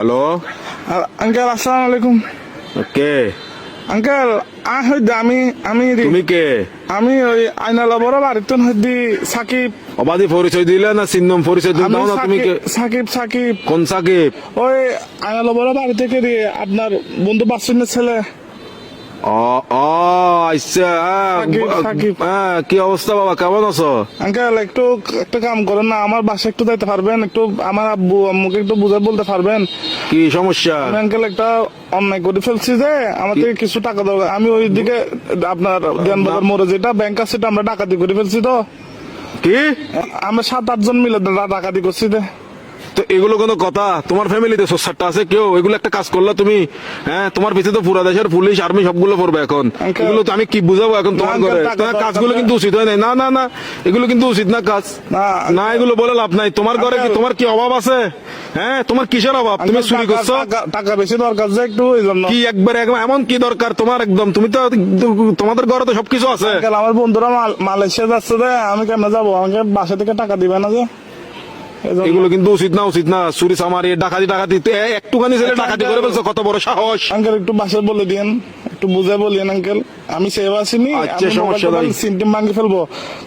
Hello, uncle আসসালামু আলাইকুম। কে? Uncle আমি আমি তুমি কে? আমি ওই আইনালা বড় বাড়িতে হইদি সাকিব। অবাধি পরিচয় দিলে না চিহ্নম পরিচয় দিলে? আমি দাও না, তুমি কে? সাকিব সাকিব কোন সাকিব? ওই আইনালা বড় বাড়ি থেকে দিয়ে আপনার বন্ধু বাসুনের ছেলে। ও ও আচ্ছা, সাকিব। কি অবস্থা বাবা, কেমন আছো? আঙ্কেল একটু একটা কাম করেন না, আমার বাসায় একটু যাইতে পারবেন? একটু আমার আব্বু আম্মুকে একটু বুঝাই বলতে পারবেন? কি সমস্যা? আমি আঙ্কেল একটা অন্যায় করে ফেলছি যে আমার থেকে কিছু টাকা দরকার। আমি ওই দিকে আপনার জ্ঞানবাজার মোড়ে যেটা ব্যাংক আছে সেটা আমরা ডাকাতি করে ফেলছি। তো কি? আমরা 7-8 জন মিলে ডাকাতি করছি। তো এগুলো কোনো কথা? তোমার ফ্যামিলিতে সোসারটা আছে কেউ? এগুলো একটা কাজ করলা তুমি? হ্যাঁ, তোমার পিছিয়ে তো পুরা দেশের পুলিশ আর্মি সবগুলো পড়বে এখন। Uncle, এগুলো তো আমি কি বুঝাবো এখন তোমার না, ঘরে? uncle, তোমার টাকা কাজগুলো দরকার কিন্তু উচিত হয় নাই। না না না, এগুলো কিন্তু উচিত না কাজ। না, না, এগুলো বলে লাভ নাই। তোমার ঘরে কি Uncle, তোমার কি অভাব আছে? হ্যাঁ, তোমার কিসের অভাব? তুমি চুরি করছো? টাকা বেশি দরকার যে একটু ওই জন্য। কি একবার এমন কি দরকার তোমার? একদম তুমি তো, তোমাদের ঘরে তো সবকিছু আছে। আঙ্কেল, আমার বন্ধুরা মালয়েশিয়া যাচ্ছে যে আমি কেমনে যাবো? আমাকে বাসা থেকে টাকা দিবে না যে? এজন্য। এগুলো কিন্তু উচিত না, উচিত না। চুরি চামারি ডাকাতি ডাকাতি একটুখানি ছেলে ডাকাতি করে ফেলছো, কত বড় সাহস! আঙ্কেল একটু বাসায় বলে দিয়েন, একটু বুঝে বলিয়েন আঙ্কেল। আমি সেভ আসিনি, আচ্ছা, সমস্যা নাই। সিনটিম ভাঙি ফেলবো।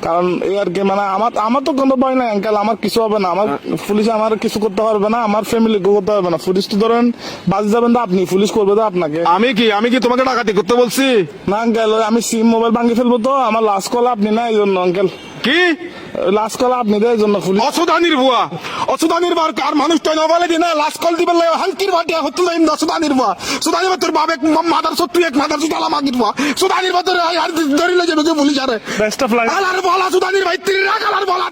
কারণ এই আর কি, মানে আমার তো কোনো ভয় নাই আঙ্কেল, আমার কিছু হবে না। আমার পুলিশ আমার কিছু করতে পারবে না, আমার ফ্যামিলি করতে পারবে না। পুলিশ তো ধরেন বাস যাবেন তো আপনি, পুলিশ করবে তো আপনাকে। আমি কি তোমাকে ডাকাতি করতে বলছি? না আঙ্কেল, আমি সিম মোবাইল ভাঙি ফেলবো তো, আমার লাস্ট কল আপনি না, এই জন্য আঙ্কেল। কি লাস্ট কল আপনি দেয়, এই জন্য পুলিশ। অসুদানির বুয়া, অসুদানির বার আর মানুষটা নবালে দিনা লাস্ট কল দিবেন লাগে হালকির বাটিয়া হতো না। অসুদানির বুয়া, সুদানির তোর বাবা মাদার সত্তু এক মাদার সুদালা মাগির বুয়া, সুদানির বাতরে আর ধরিলে যাবে পুলিশ আরে বেস্ট অফ লাইফ। আলার বলা সুদানির ভাই তিরি রাখ আলার বলা।